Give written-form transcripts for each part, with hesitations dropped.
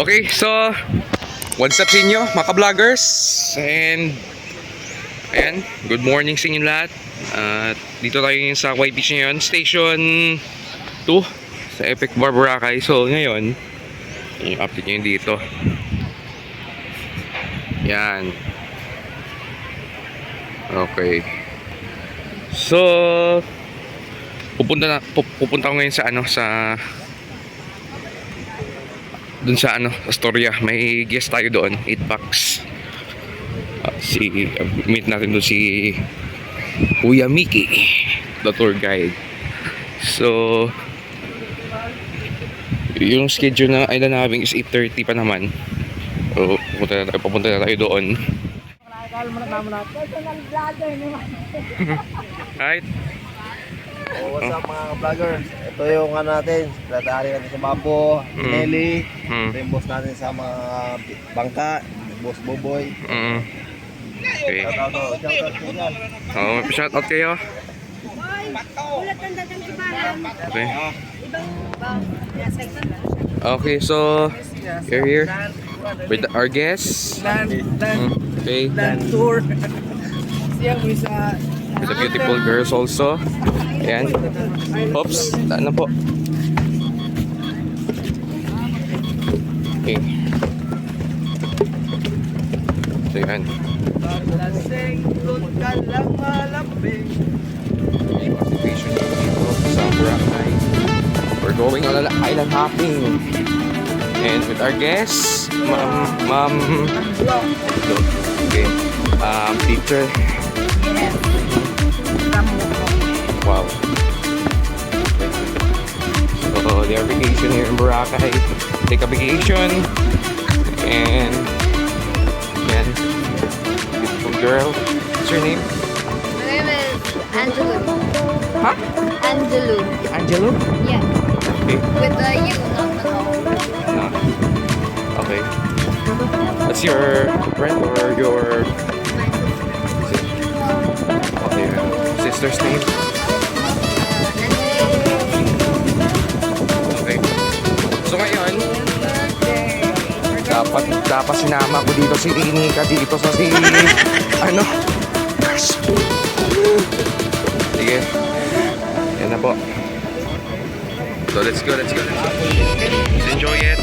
Okay, so what's up sa inyo mga ka-vloggers? And ayan, good morning sa inyo lahat. Dito tayo ngayon sa YPC ngayon, Station 2 sa Epic Bar Boracay. So ngayon, i-update nyo dito. Yan. Okay. So pupunta ako ngayon sa dun sa Astoria. May guest tayo doon, 8 bucks. Meet natin doon si Kuya Mique, the tour guide. So yung schedule na island namin is 8:30 pa naman. So papunta na tayo doon. Right. What's up mga vloggers? Ito yung natin, sekretary natin sa Babo, Nelly, ito yung boss natin sa mga bangka, boss Boboy. Okay. Shout out kayo. Okay. Okay, so you're here with our guests. Okay. Tour. With the beautiful girls also. Ayan. Oops, daan na po. Okay. So yan. Occupation dito sa Boracay. We're going on an island hopping. And with our guests, Ma'am. Okay. Teacher. Wow. So they are vacation here in Boracay. Take a vacation. And yan. Beautiful girl. What's your name? My name is Angelo. Huh? Angelo. Angelo? Yeah. Okay. With the U, not the O. No. Okay. That's your friend or your sister's name? Okay. So ngayon, dapat sinama ko dito si Inika dito sa Sige. Yan na po. So let's go. Let's enjoy it.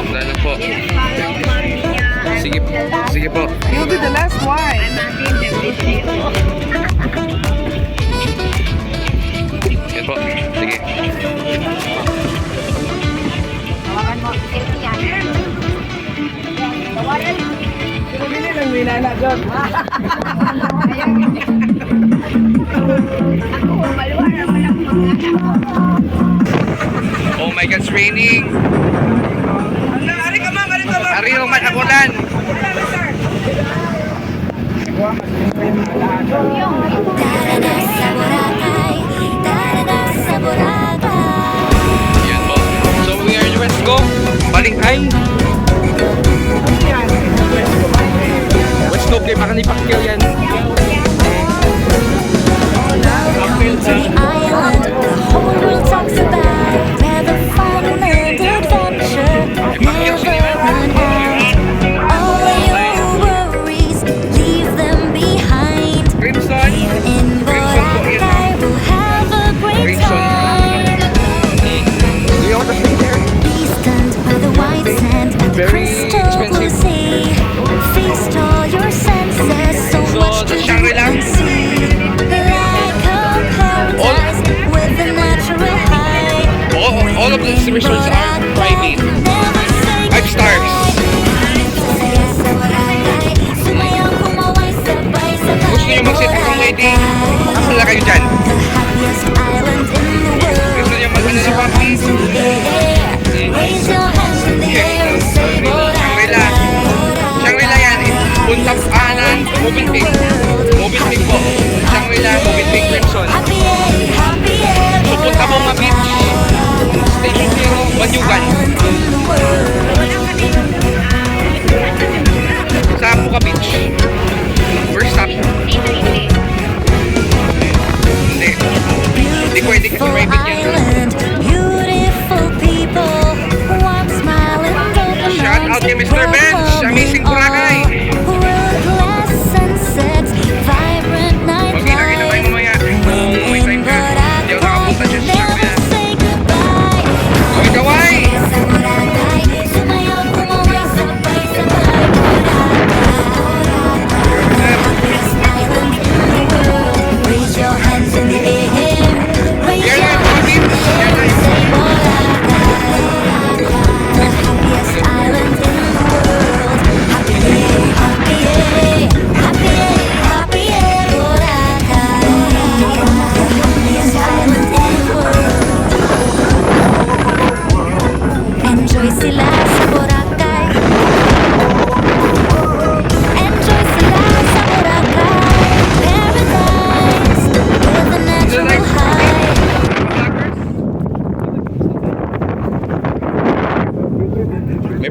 Wala na po. Sige po. You'll be the last one. Yan po. Sige. Bumili ng minana doon. Oh my God, it's raining. Ari naman akulan. Yan po. So we are in West Go, Balinghay. West Go, kay baka ni Pacquiao yan. Very expensive. Feast all your senses, so much to see. Like a paradise with a natural high. All of these resorts are private. 5 stars. Gusto nyo mag-set up ng wedding? Makasala kayo dyan. Gusto nyo mag-ano na party? Shangri-La yan eh. Punta Anan, Movenpick po. Shangri-La, Movenpick, Crimson. So punta mo mga beach. Station 0, Banyugan. Sa Apuca Beach. First stop. Hindi pwede kasi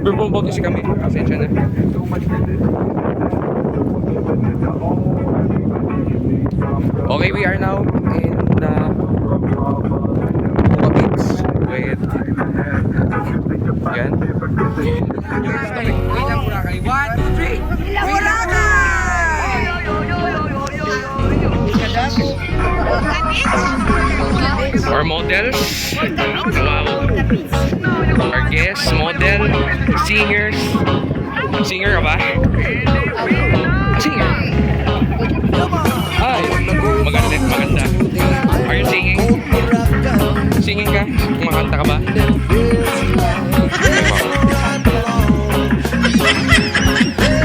Nagbe-promote kasi kami. Pasensya na. Okay, we are now in the Buka Beach with yan. Wait lang Boracay. 1, 2, 3. Our models. Wow. Our guests, model, singers. Singer ka ba? Singer? Ay, maganda. Are you singing? Singing ka? Kumakanta ka ba?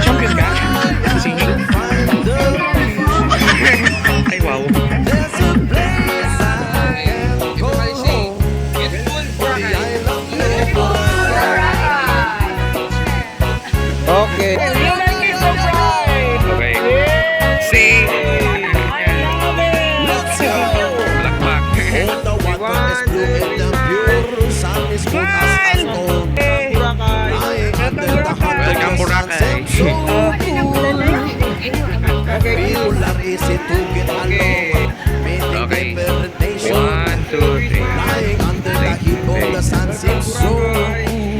Champion ka? Singing? Ay, wow. Everybody sing. Beautiful Boracay. Okay. Okay. Sing. Blackback. Welcome Boracay. Okay. 1, 2, 3.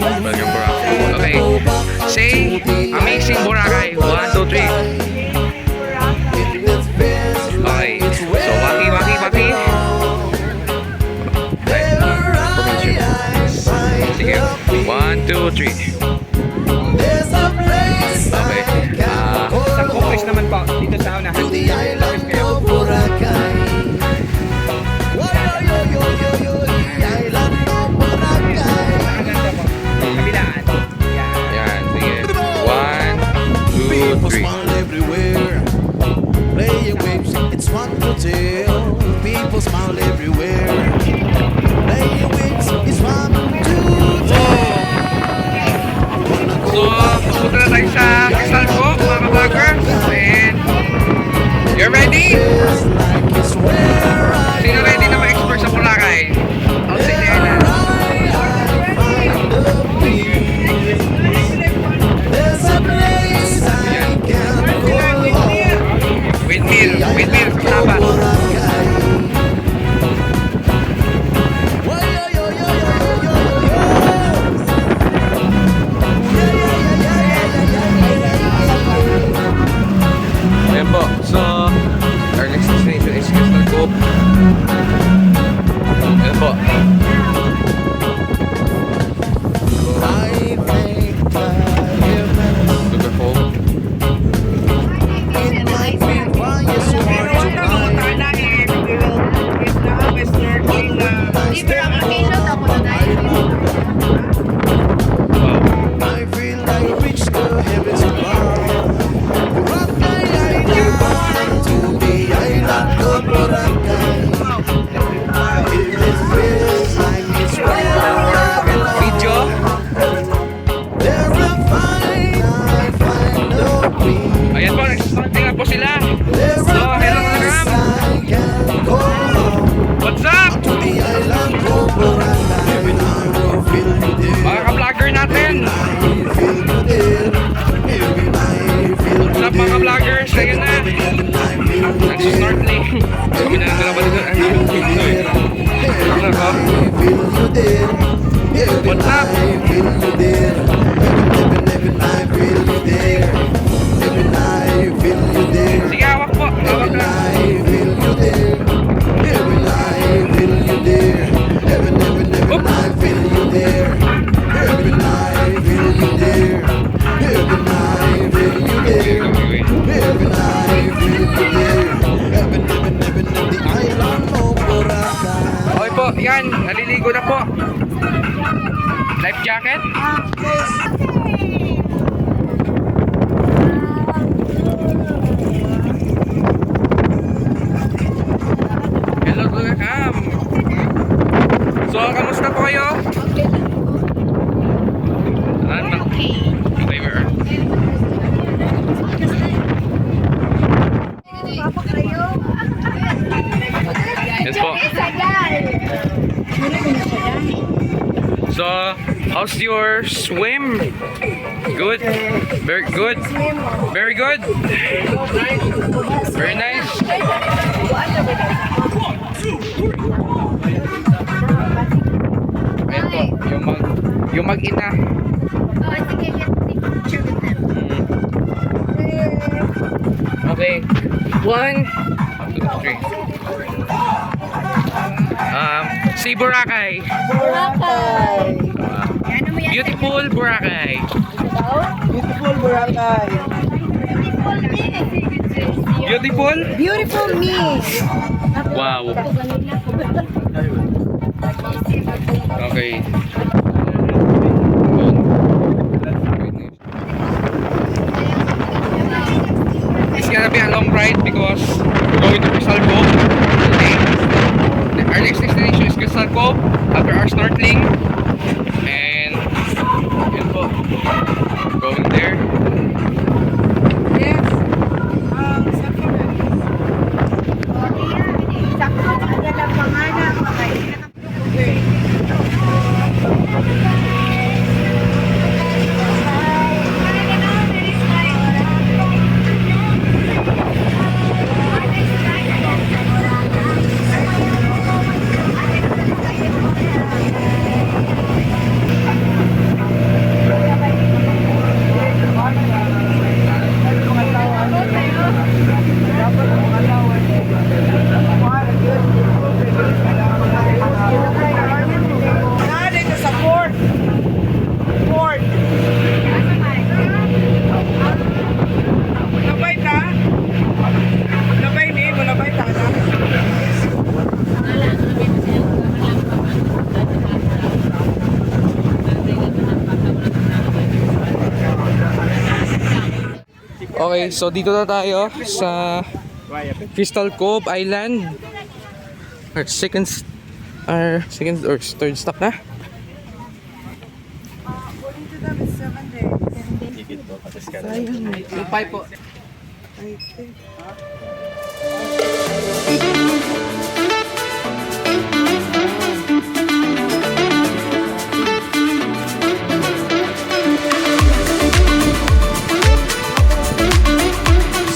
Welcome Boracay. Okay. Say amazing Boracay. 1, 2, 3. Okay. So waki. Sige. 1, 2, 3. Okay. Isang complex naman po dito sa unahan. Kabilaan. Yan. Sige. 1, 2, 3. Playing waves, it's fun to tell. People smile everywhere. Playing waves, it's fun to tell. So, pupunta na tayo sa kasal ko, mga ka-vloggers. And, you're ready? Sino ready na ma-expert sa Boracay? I'll say Diana. There's a place I can go. Windmill, kasama. Ayan po, so, our next destination is Castle Cove. Ayan po. I think Super full. it might be why you so hard to find. Wow. I feel like I reached the heavens above. Boracay, I belong to the island of Boracay. It feels like it's where I belong. Video. There's a final peace. Ayan po, nag-starting na po sila. There's So, a hello place Ram. I can go. What's up? To the island of Boracay. Every night I feel you there. Mga ka-vlogger natin. What's up mga ka-vloggers? Ayun na. Nagsusnorkeling. Kami na lang dalawa dito. Ano ko? What's up? Sige, hawak po. Hawak na. Okay po, yan. Naliligo na po. Life jacket. Hello, Kuya Cam. So, kamusta po kayo? Okay, we're yes po. So, How's your swim? Good. Very good. Very good. Very nice. Ayan po, yung mag-ina. Oh, I think I can take a picture with them. Okay. 1, 2, 3. Si Boracay. Boracay. Beautiful Boracay. Beautiful Boracay. Beautiful? Beautiful Mique. Wow. Okay. It's gonna be a long ride because we're going to Crystal Cove today. Our next destination is Crystal Cove after our snorkeling. And yun po. Going there. Okay, so dito na tayo sa Crystal Cove Island. Our second or third stop na. According to them, it's 7 days. Yung pipe po. I think.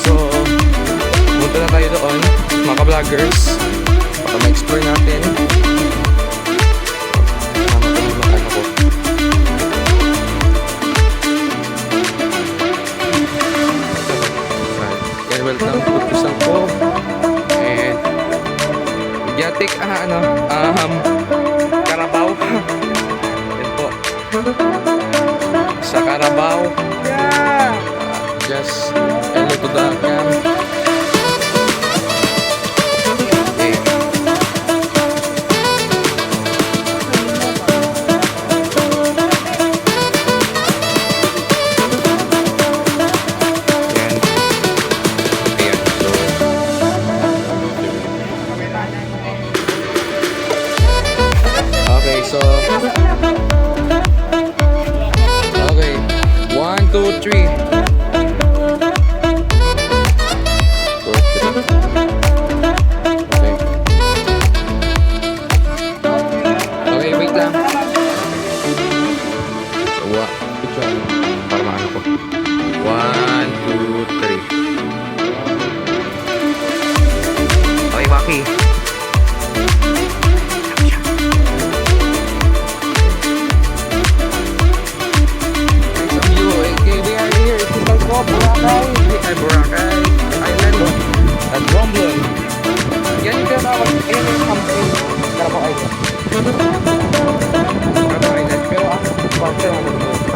So, punta na tayo doon, mga vloggers, para ma-explore natin. Tama ko yung ano ko. Yan, welcome to Crystal Cove. And, Yatik, Carabao. Yan po. Sa Carabao. Yeah! Just hello to the cam. Okay. Ayan. Okay, so okay. 1, 2, 3. Okay, wait lang. So, picture. Para maano ko. 1, 2, 3. Okay, Maki. Some view. Okay, we are here. It's Crystal Cove, Boracay. Boracay Island. At Romblon. Yan yung tinatawag. Ayan yung campaign. Carabao Island. Carabao Island. Pero ang sponsor naman ito.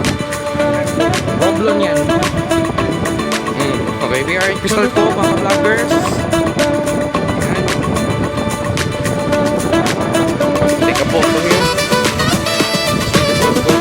Romblon yan. Okay, we are in Crystal Cove, mga vloggers. Take a photo here. Take a photo.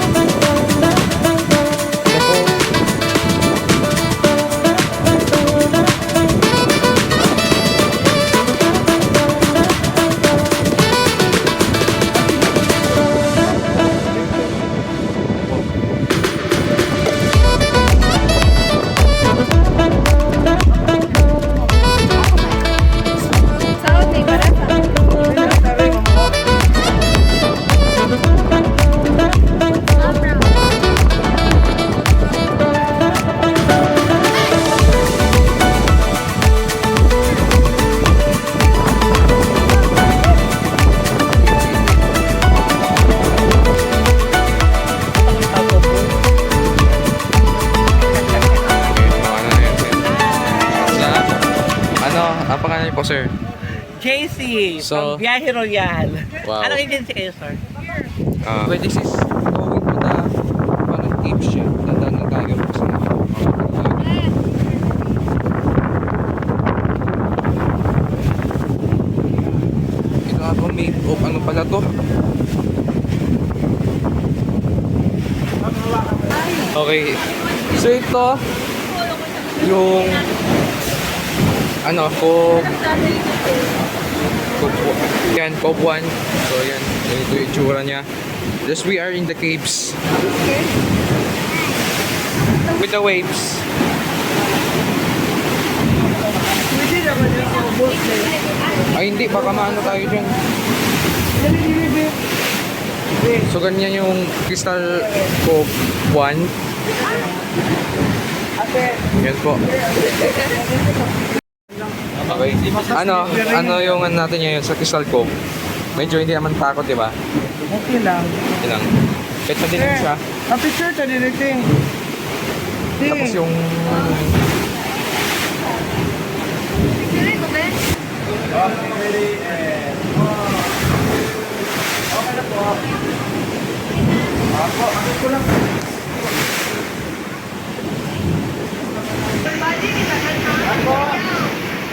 po, sir. JC, So- from Biyahe Royal. Wow. Anong agency kayo, sir? Well, this is going to the parang cape siya. Tandaan na tayo kasi ito ako may ano pala to. Okay. So ito yung ano ko yan, Cove 1. So yan, ito yung itsura niya. Just we are in the caves. With the waves. Ay hindi, baka maano tayo dyan. So ganyan yung Crystal Cove 1. Yan po. Okay. Ano yung ano natin ngayon sa Crystal Cove? Medyo hindi naman takot, di ba? Okay lang. Yun lang. Kahit madilim siya. Picture to diniting. Tapos yung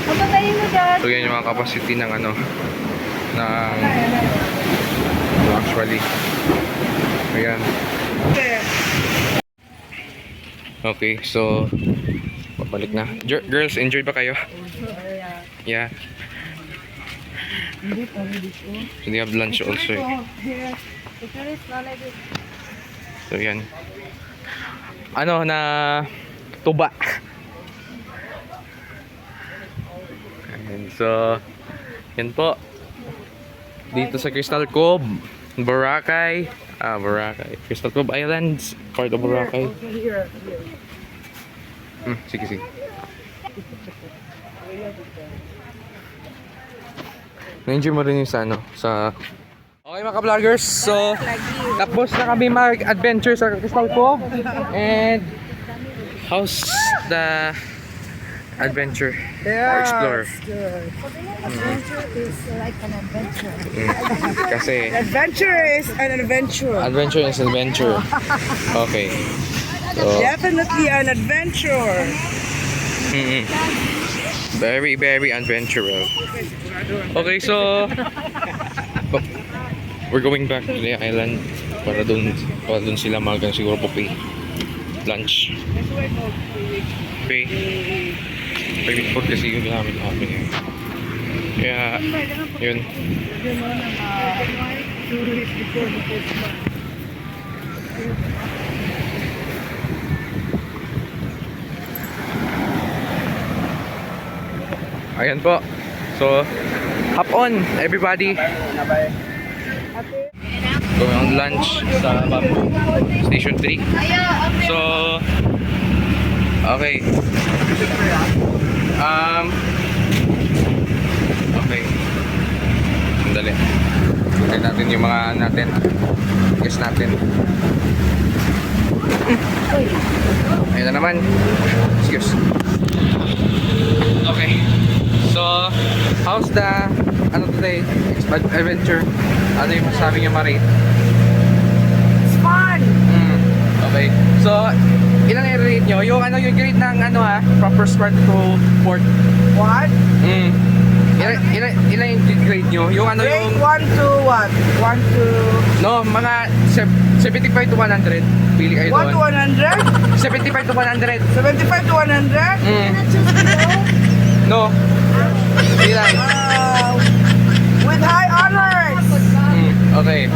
Pagpatayin mo dyan. so yan yung mga capacity ng ano ng actually. Ayan. Okay, so babalik na. Girls, enjoy ba kayo? Yeah. So they have lunch also. So yan. Ano na tuba. And so yan po. Dito sa Crystal Cove, Boracay. Boracay. Crystal Cove Islands, part of Boracay. Sige, sige. Na-enjoy mo rin yung sa ano, sa... Okay mga ka-vloggers, so tapos na kami mag-adventure sa Crystal Cove. And how's the adventure or explore? Adventure is like an adventure. Kasi Adventure is an adventure. adventure is adventure. Okay. So, Definitely an adventure. very, very adventurous. Okay, so we're going back to the island para dun sila siguro po pay lunch. Pay private food kasi yung ginamit namin. Kaya yun. Ayan po. So, hop on everybody. Going on lunch sa Bamboo Station 3. So, okay. Okay. Sandali. Tignan natin yung mga natin. Guess natin. Ayan na naman. Excuse. Okay. So, how's the today? Adventure? Ano yung masasabi niyo, Marie? It's fun. Okay. So, ilang i-rate nyo? Yung grade ng proper square to port. What? Ilang yung grade nyo? Yung Grade yung... 1 to what? 1 to... No, mga 75 to 100. Pili kayo 1 to doon. 100? 75 to 100. 75 to 100? No. Hindi lang. With high honors. Okay.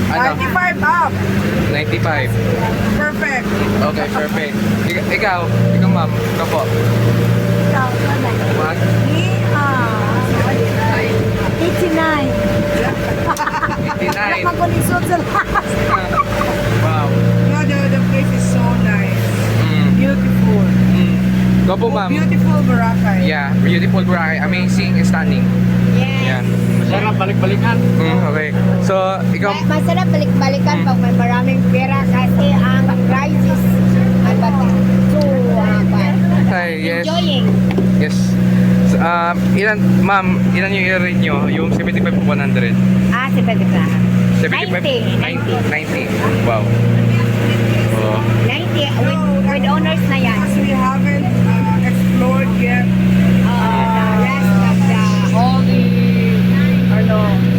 Ano? 95 up. 95. Perfect. Okay, perfect. Ikaw ma'am. Ikaw po. What? Me, 89. 89. Magulisod sa lahat. Wow. the place is so nice. Beautiful. Ikaw po ma'am. Beautiful Boracay. Yeah, beautiful Boracay. Amazing and stunning. Yeah. Sarap balik-balikan. Okay. So, ikaw... Masarap balik-balikan pag may maraming pera kasi ang crisis ay so Hi, yes. enjoying. Yes. So, ilan yung i-rate nyo? Yung 75 o 100? Si Pwede ka. 75? 90. Wow. Oh. 90 with owners na yan. Because we haven't explored yet. The rest of the All the,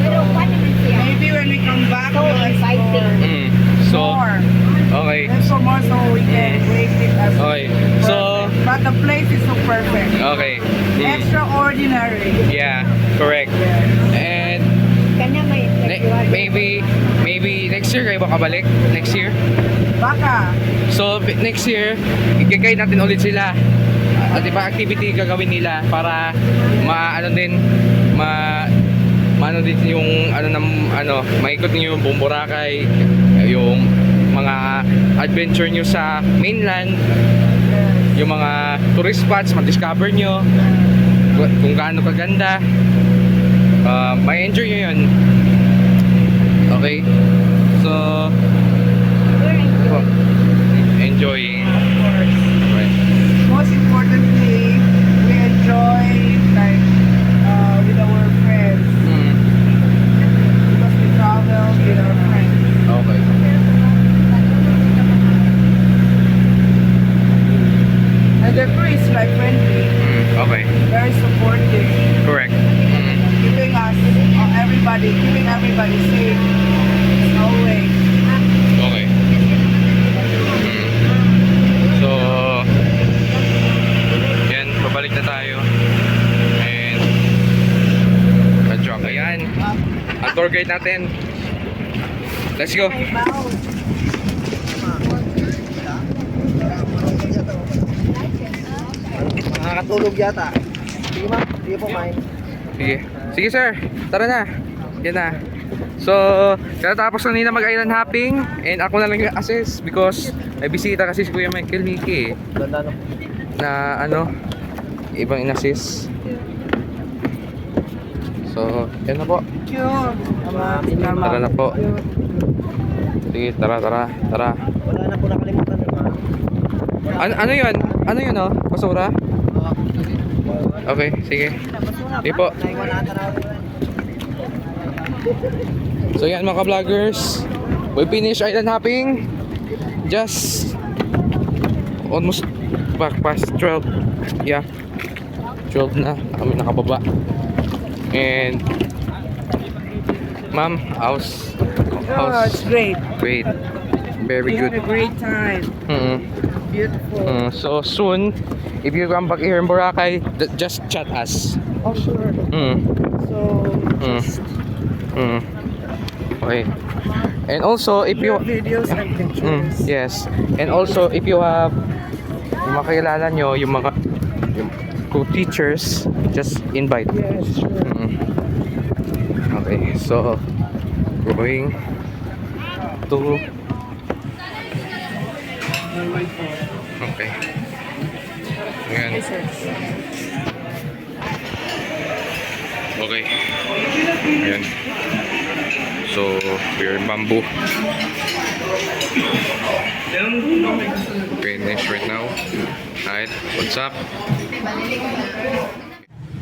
pero paano naman siya? maybe when we come back, So we'll exciting. explore So, more. okay. There's so more so we can rate it as Okay. So, perfect. But the place is so perfect. okay. Extraordinary. Yeah, correct. And Kanya may maybe next year kayo ba kabalik? Next year? Baka. So, next year, i-guide natin ulit sila. At iba activity gagawin nila para maano din maano din yung maikot niyo yung buong Boracay, yung mga adventure niyo sa mainland, yung mga tourist spots ma-discover niyo kung gaano kaganda. May enjoy nyo yun. Okay, so enjoying. Right. Most importantly, we enjoy like with our friends because we travel with our friends. Okay. And the crew is like friendly, Okay. very supportive, Correct. keeping us, keeping everybody safe always. Okay. So, yan, babalik na tayo. And, na-drop. Ayan, ang tour guide natin. Let's go. Nakakatulog yata. Sige ma'am, sige po ma'am. Sige. Sige sir, tara na. Yan na. So, katapos na nila mag-island hopping and ako na lang yung assist because may bisita kasi si Kuya Mique Ganda no. na ibang in-assist. So, yan na po. Tara na po. Sige, tara. Wala na po nakalimutan ni ma'am. Ano yun? Ano yun Basura? Okay, sige. Sige po. So yan mga vloggers, we finish island hopping. Just almost back past 12. Yeah, 12 na kami nakababa. And ma'am, how's It's great. great, very We had good. a great time. Beautiful. So soon, if you come back here in Boracay, just chat us. Oh sure. So Okay. And also if you videos and pictures. yes. And also if you have yung makilala nyo, yung mga co-teachers, just invite. Yes, sure. Okay, so going to okay. Ayan. Okay. Ayan. So, we're in bamboo. Finish right now. Alright, what's up?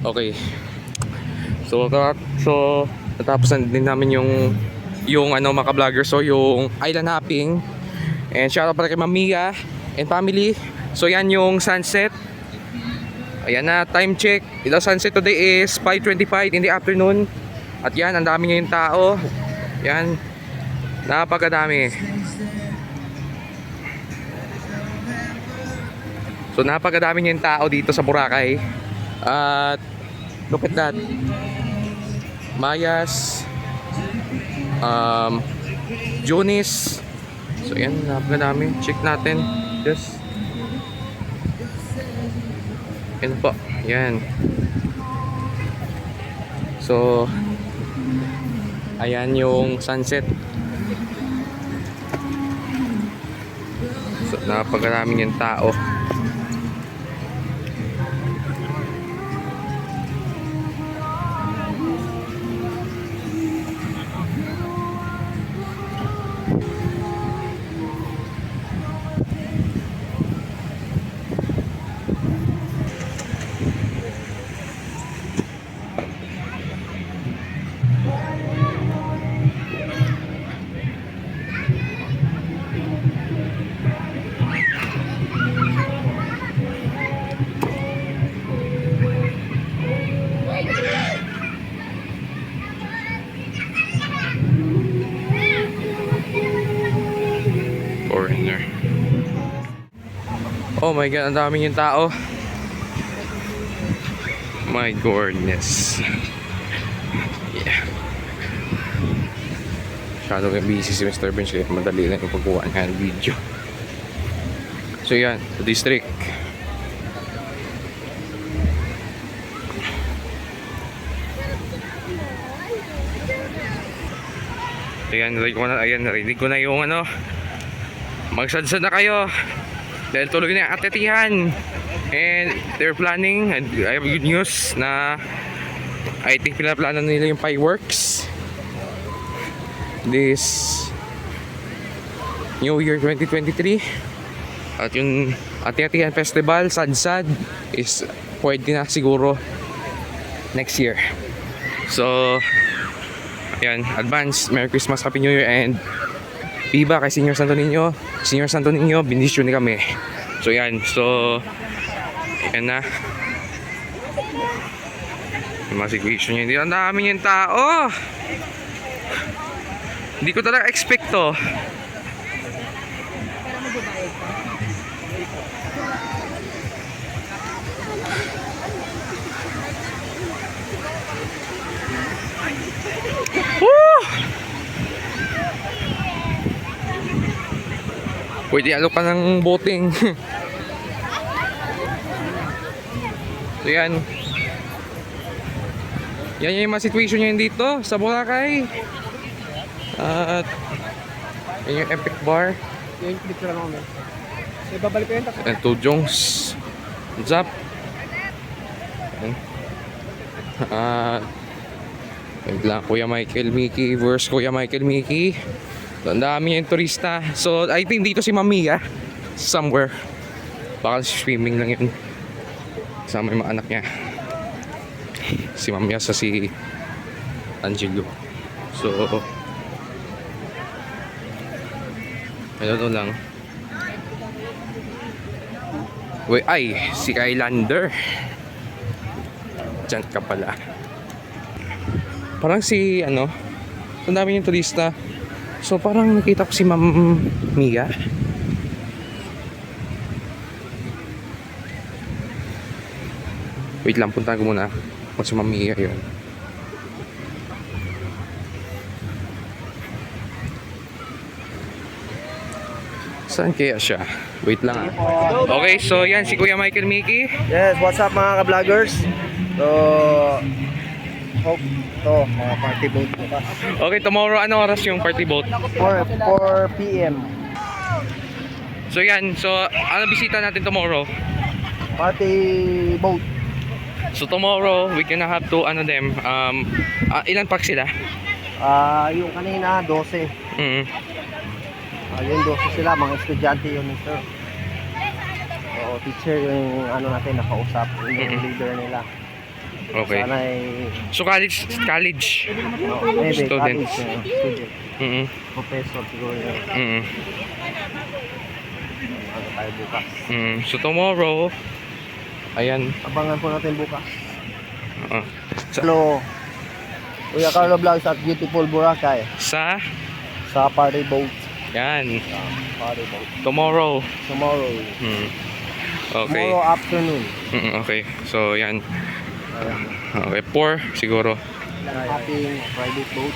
Okay. So natapos na din namin yung mga vlogger. So, yung island hopping. And shout out pala kay Ma'am Mia and family. So, yan yung sunset. Ayan na, time check. The sunset today is 5:25 in the afternoon. At yan, ang dami ngayong tao. Yan, napakadami. So napakadami ngayong tao dito sa Boracay. At look at that. Mayas, Jonis. So yan, napakadami. Check natin. Just yan po, yan. So ayan yung sunset. So napakaraming yung tao. corner. Oh my god, ang dami yung tao. My goodness. Yeah. Masyado busy si Mr. Bench kaya madali lang yung pagkuha ng video. So yan, the district. Ayan, narinig ko na yung ano. Magsadsad na kayo. Dahil tuloy na yung atetihan. And they're planning, and I have good news na I think pinaplano nila yung fireworks this New Year 2023. At yung Ati-Atihan Festival, Sadsad, is pwede na siguro next year. So, ayan, advance Merry Christmas, Happy New Year, and Viva kay Senior Santo Niño. Senior Santo Niño, bendisyon ni kami. So, ayan, so ayan na yung mga situation nyo. Hindi, ang dami yung tao. Hindi ko talaga expect to. Woo! Pwede alok ka ng boating. So yan. Yan yung mga situation nyo dito sa Boracay. At yan yung epic bar. Yung clip lang ako. Ibabalik ko yun. And two Jongs. What's up? Wait lang, Kuya Micheal, Mique versus Kuya Micheal, Mique. So, ang dami yung turista. So, I think dito si Mia somewhere. Baka swimming lang yun. Kasama yung mga anak niya. Si Mia sa si Angelo. So, ano lang. Wait, ay, si Kylander. Diyan ka pala. Parang si, ano, ang dami yung turista. So, parang nakita ko si Mia. Wait lang, punta ko muna. Kung si Mia yun. Saan kaya siya? Wait lang ah. Okay, so yan si Kuya Micheal, Mique. Yes, what's up mga ka-vloggers? So, hope to mga party boat bukas. Okay, tomorrow, ano oras yung party boat? 4 p.m. So yan, so ano bisita natin tomorrow? Party boat. So tomorrow, we gonna have to, ano them, ilan pack sila? Yung kanina, 12. Yung 12 sila, mga estudyante yun, sir. Oo, teacher yung ano natin, nakausap, yung leader nila. Okay. Sana ay... So college? Maybe, Student. college, student. Professor siguro yun. Ano tayo bukas. So tomorrow, ayan. Abangan po natin bukas. Sa, Hello. Kuya Carlo Vlogs at Beautiful Boracay. sa Party boat. yan. Party boat. Tomorrow. Tomorrow. Okay. Tomorrow afternoon. Okay. So yan. Okay, 4 siguro. Ating private boat.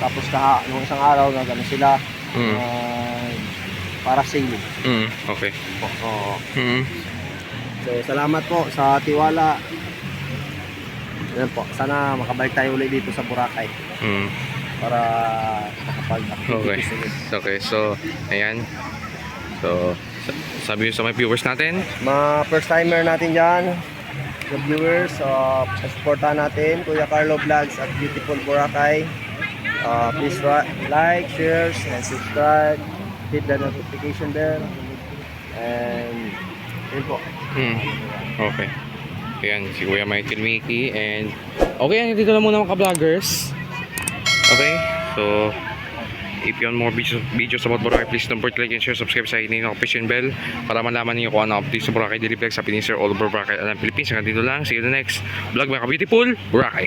Tapos nung isang araw na gano'n sila. Para sailing. Okay. Oo. So salamat po sa tiwala. Yan po. Sana makabalik tayo ulit dito sa Boracay. Para makapag-activities ulit. Okay, so ayan. So sabi nyo sa mga viewers natin, Mga first timer natin dyan, the viewers, supportahan natin Kuya Carlo Vlogs at Beautiful Boracay. Please like, share, and subscribe. Hit the notification bell. And yun po. okay. Ayan, si Kuya Micheal, Mique, and okay, yan, dito lang muna mga ka-vloggers. Okay, so if you want more videos about Boracay, please don't forget to like and share, subscribe sa akin yung notification bell para malaman niyo kung ano updates sa Boracay Daily Vlog sa Pinisir all over Boracay and Philippines. Hanggang dito lang, see you in the next vlog mga ka-beautiful Boracay.